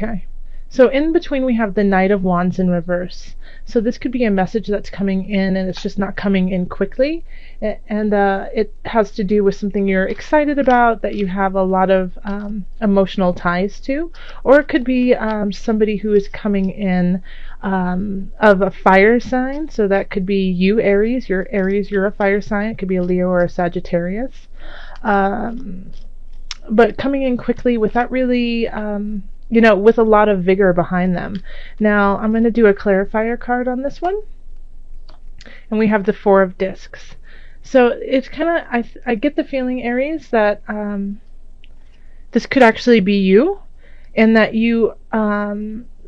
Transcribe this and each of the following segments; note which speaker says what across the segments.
Speaker 1: Okay. So in between we have the Knight of Wands in reverse. So this could be a message that's coming in and it's just not coming in quickly. And it has to do with something you're excited about, that you have a lot of emotional ties to. Or it could be somebody who is coming in of a fire sign. So that could be you, Aries. You're Aries, you're a fire sign. It could be a Leo or a Sagittarius. But coming in quickly without really with a lot of vigor behind them. Now, I'm going to do a clarifier card on this one. And we have the Four of Discs. So it's kind of, I get the feeling, Aries, that this could actually be you, and that you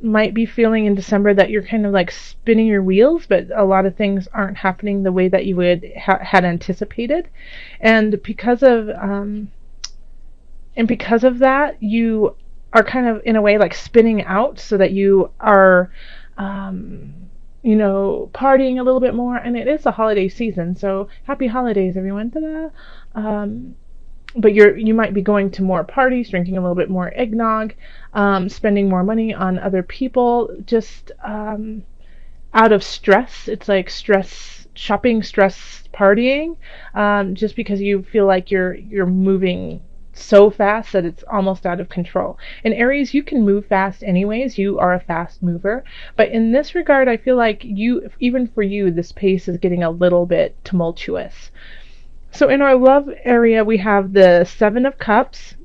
Speaker 1: might be feeling in December that you're kind of like spinning your wheels, but a lot of things aren't happening the way that you would had anticipated. And because of that, you are kind of in a way like spinning out, so that you are partying a little bit more. And it is the holiday season, so happy holidays, everyone. Ta-da. But you might be going to more parties, drinking a little bit more eggnog, spending more money on other people, just out of stress. It's like stress shopping, stress partying, just because you feel like you're moving so fast that it's almost out of control. And Aries, you can move fast anyways. You are a fast mover. But in this regard, I feel like even for you, this pace is getting a little bit tumultuous. So in our love area, we have the Seven of Cups.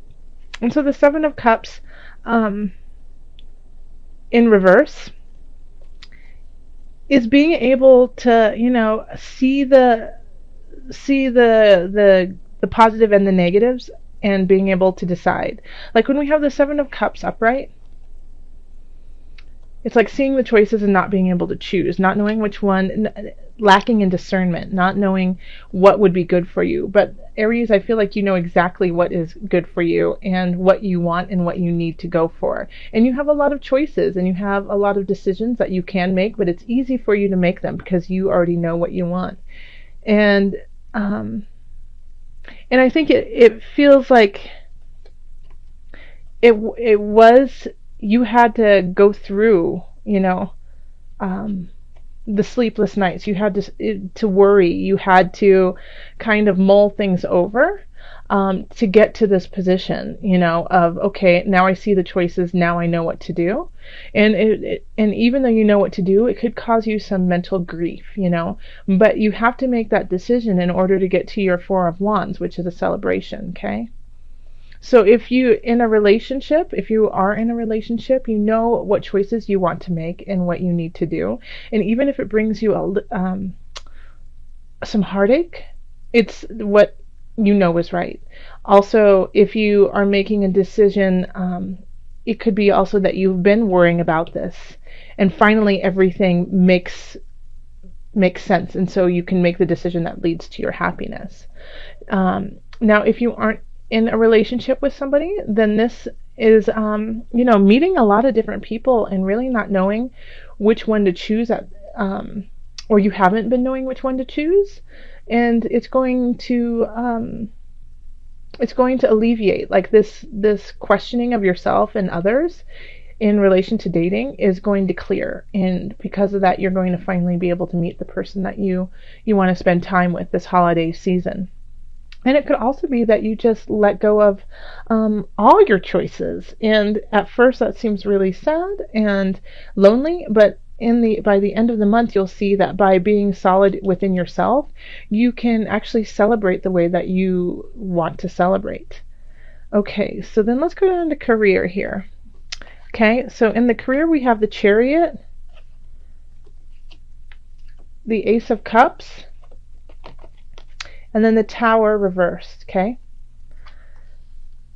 Speaker 1: And so the Seven of Cups in reverse is being able to, see the positive and the negatives, and being able to decide. Like when we have the Seven of Cups upright, it's like seeing the choices and not being able to choose, not knowing which one, lacking in discernment, not knowing what would be good for you. But Aries, I feel like you know exactly what is good for you and what you want and what you need to go for. And you have a lot of choices and you have a lot of decisions that you can make, but it's easy for you to make them because you already know what you want. And I think it feels like it was, you had to go through, the sleepless nights. You had to worry. You had to kind of mull things over to get to this position, of, okay, now I see the choices. Now I know what to do. And and even though you know what to do, it could cause you some mental grief, but you have to make that decision in order to get to your Four of Wands, which is a celebration. Okay. So if you are in a relationship, you know what choices you want to make and what you need to do. And even if it brings you some heartache, it's what you know is right. Also, if you are making a decision, it could be also that you've been worrying about this, and finally everything makes sense, and so you can make the decision that leads to your happiness. Now, if you aren't in a relationship with somebody, then this is, meeting a lot of different people and really not knowing which one to choose or you haven't been knowing which one to choose. And it's going to alleviate, like, this questioning of yourself and others in relation to dating is going to clear. And because of that, you're going to finally be able to meet the person that you want to spend time with this holiday season. And it could also be that you just let go of all your choices. And at first that seems really sad and lonely, but by the end of the month, you'll see that by being solid within yourself, you can actually celebrate the way that you want to celebrate. Okay, so then let's go down to career here. Okay, so in the career we have the Chariot, the Ace of Cups, and then the Tower reversed. Okay.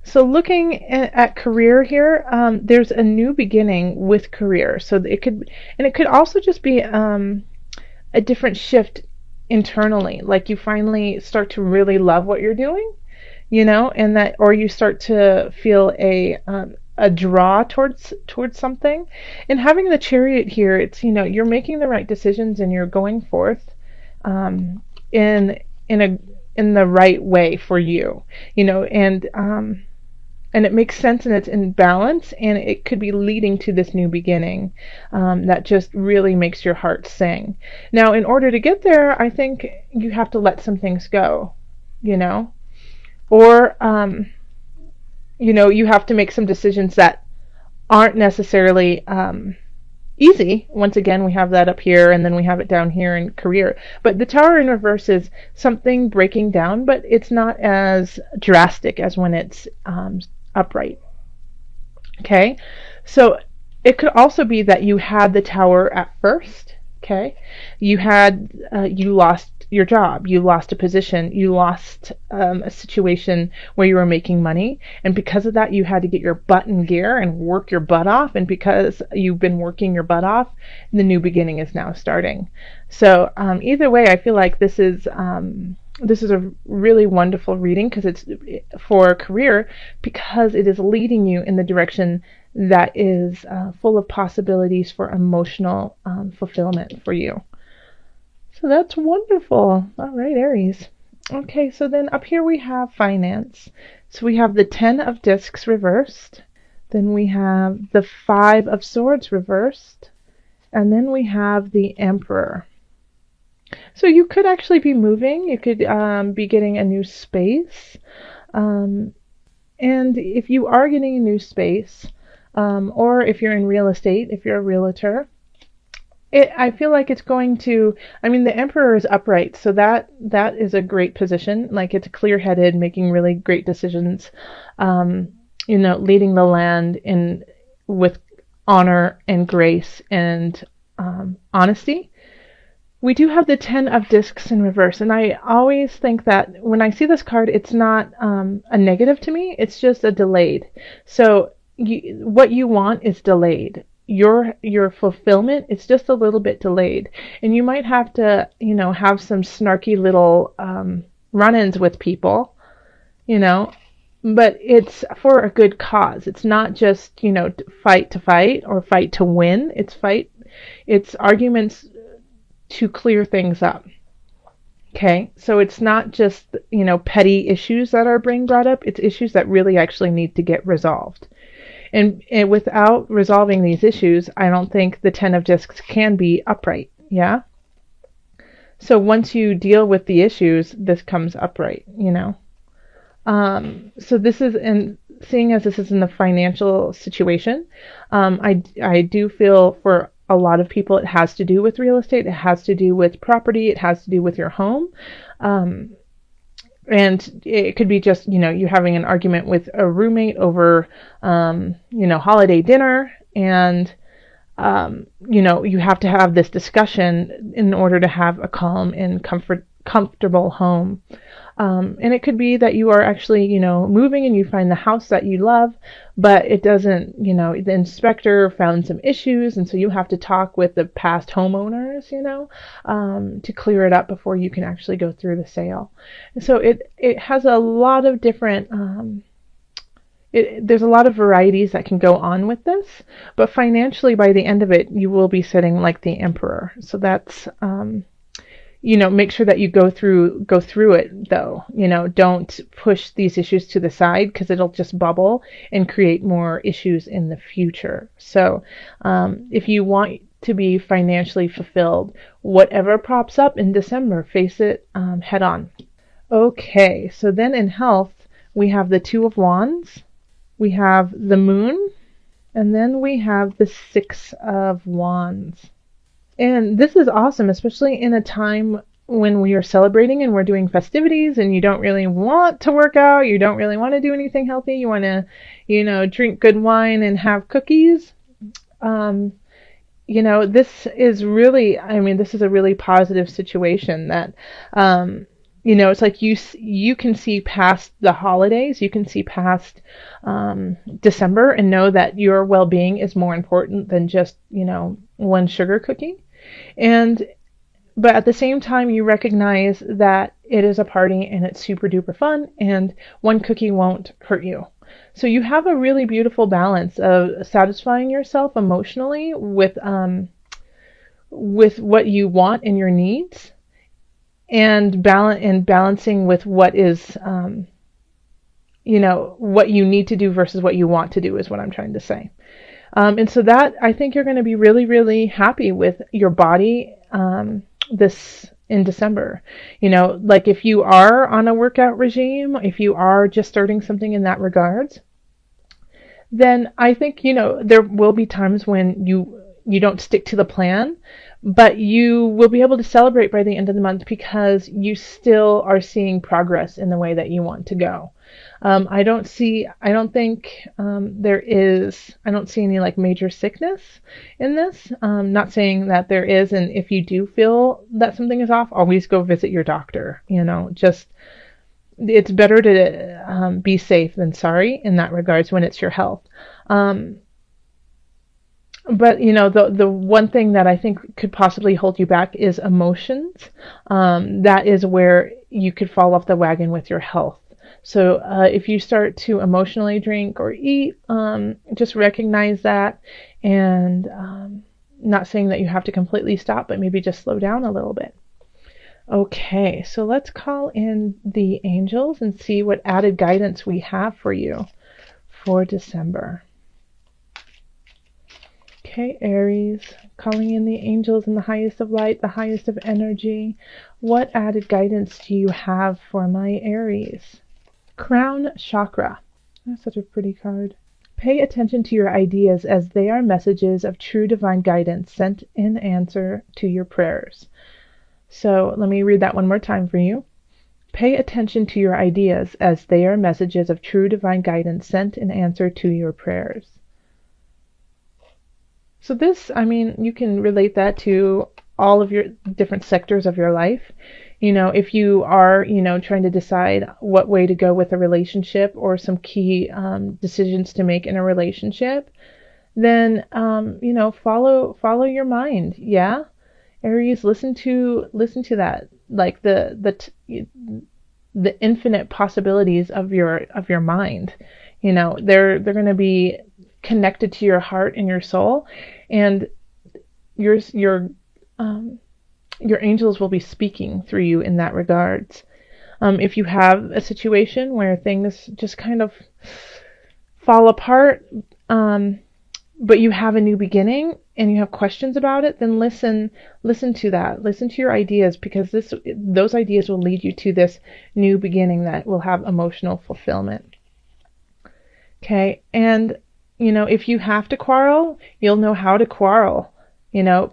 Speaker 1: So looking at career here, there's a new beginning with career. So it could also just be a different shift internally. Like you finally start to really love what you're doing, and that, or you start to feel a draw towards something. And having the Chariot here, it's, you're making the right decisions and you're going forth in the right way for you, and and it makes sense and it's in balance, and it could be leading to this new beginning that just really makes your heart sing. Now, in order to get there, I think you have to let some things go, you know, or you know, you have to make some decisions that aren't necessarily easy. Once again, we have that up here, and then we have it down here in career. But the Tower in reverse is something breaking down, but it's not as drastic as when it's upright. Okay, so it could also be that you had the Tower at first. Okay, you lost your job, you lost a position, you lost a situation where you were making money, and because of that you had to get your butt in gear and work your butt off, and because you've been working your butt off, the new beginning is now starting. So either way, I feel like this is a really wonderful reading because it's for career, because it is leading you in the direction that is full of possibilities for emotional fulfillment for you. So that's wonderful. All right, Aries. Okay, so then up here we have finance. So we have the 10 of Discs reversed. Then we have the 5 of Swords reversed. And then we have the Emperor. So you could actually be moving. You could be getting a new space. And if you are getting a new space, or if you're in real estate, if you're a realtor, I feel like it's going to, I mean, the Emperor is upright, so that is a great position. Like, it's clear-headed, making really great decisions, you know, leading the land with honor and grace and honesty. We do have the 10 of Discs in reverse, and I always think that when I see this card, it's not a negative to me, it's just a delayed. So what you want is delayed. Your fulfillment is just a little bit delayed, and you might have to, you know, have some snarky little run-ins with people, you know, but it's for a good cause. It's not just, you know, fight to fight or fight to win. It's arguments to clear things up. Okay, so it's not just, you know, petty issues that are being brought up. It's issues that really actually need to get resolved. And without resolving these issues, I don't think the 10 of Discs can be upright. Yeah? So once you deal with the issues, this comes upright, you know? So this is, and seeing as this is in the financial situation, I do feel for a lot of people it has to do with real estate, it has to do with property, it has to do with your home. And it could be just, you know, you having an argument with a roommate over, you know, holiday dinner, and, you know, you have to have this discussion in order to have a calm and comfortable home. And it could be that you are actually, you know, moving and you find the house that you love, but it doesn't, you know, the inspector found some issues, and so you have to talk with the past homeowners, you know, to clear it up before you can actually go through the sale. And so it has a lot of different, there's a lot of varieties that can go on with this, but financially by the end of it, you will be sitting like the Emperor. So that's, you know, make sure that you go through it though. You know, don't push these issues to the side, because it'll just bubble and create more issues in the future. So if you want to be financially fulfilled, whatever pops up in December, face it head on. Okay, so then in health, we have the 2 of Wands, we have the Moon, and then we have the 6 of Wands. And this is awesome, especially in a time when we are celebrating and we're doing festivities and you don't really want to work out, you don't really want to do anything healthy, you want to, you know, drink good wine and have cookies. You know, this is really, I mean, this is a really positive situation that, you know, it's like you can see past the holidays, you can see past December, and know that your well-being is more important than just, you know, one sugar cookie. But at the same time, you recognize that it is a party and it's super duper fun, and one cookie won't hurt you. So you have a really beautiful balance of satisfying yourself emotionally with what you want and your needs, and balancing with what is what you need to do versus what you want to do is what I'm trying to say. And so that, I think you're going to be really, really happy with your body this in December. Like if you are on a workout regime, if you are just starting something in that regards, then I think, there will be times when you don't stick to the plan, but you will be able to celebrate by the end of the month because you still are seeing progress in the way that you want to go. I don't see any like major sickness in this. Not saying that there is, and if you do feel that something is off, always go visit your doctor. Just it's better to be safe than sorry in that regards when it's your health. But the one thing that I think could possibly hold you back is emotions. That is where you could fall off the wagon with your health. So if you start to emotionally drink or eat, just recognize that, and not saying that you have to completely stop, but maybe just slow down a little bit. Okay, so let's call in the angels and see what added guidance we have for you for December. Okay, Aries, calling in the angels in the highest of light, the highest of energy. What added guidance do you have for my Aries? Crown Chakra. That's such a pretty card. Pay attention to your ideas as they are messages of true divine guidance sent in answer to your prayers. So let me read that one more time for you. Pay attention to your ideas as they are messages of true divine guidance sent in answer to your prayers. So this, you can relate that to all of your different sectors of your life. If you are, trying to decide what way to go with a relationship or some key decisions to make in a relationship, then, follow your mind. Yeah. Aries, listen to that, like the infinite possibilities of your mind. They're going to be connected to your heart and your soul, and your angels will be speaking through you in that regards. If you have a situation where things just kind of fall apart, but you have a new beginning and you have questions about it, then listen to that. Listen to your ideas, because those ideas will lead you to this new beginning that will have emotional fulfillment. Okay, and if you have to quarrel, you'll know how to quarrel,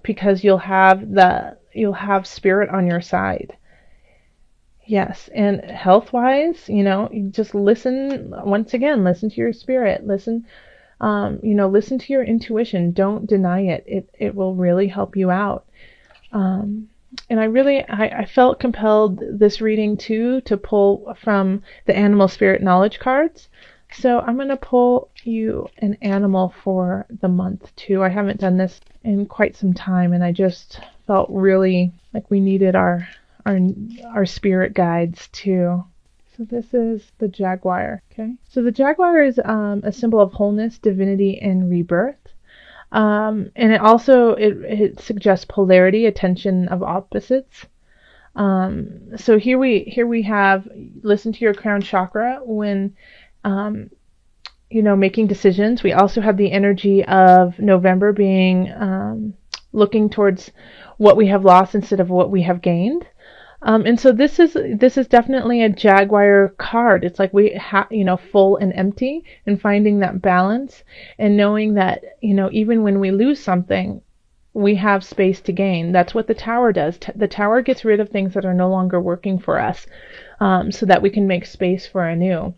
Speaker 1: because you'll have spirit on your side. Yes, and health-wise, you just listen, once again, listen to your spirit, listen to your intuition. Don't deny it. It will really help you out. And I felt compelled this reading too to pull from the animal spirit knowledge cards. So I'm going to pull you an animal for the month too. I haven't done this in quite some time, and I just felt really like we needed our spirit guides too. So this is the jaguar. Okay. So the jaguar is a symbol of wholeness, divinity, and rebirth. And it also it suggests polarity, a tension of opposites. So here we have, listen to your crown chakra when making decisions. We also have the energy of November being looking towards what we have lost instead of what we have gained. And so this is definitely a jaguar card. It's like we have, full and empty, and finding that balance and knowing that, even when we lose something, we have space to gain. That's what the tower does. The tower gets rid of things that are no longer working for us, so that we can make space for a new.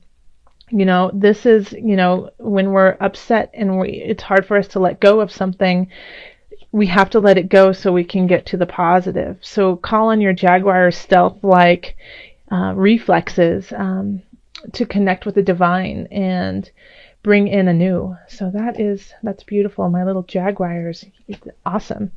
Speaker 1: This is, when we're upset and it's hard for us to let go of something, we have to let it go so we can get to the positive. So call on your jaguar stealth-like reflexes to connect with the divine and bring in a new. So that's beautiful. My little jaguars, awesome.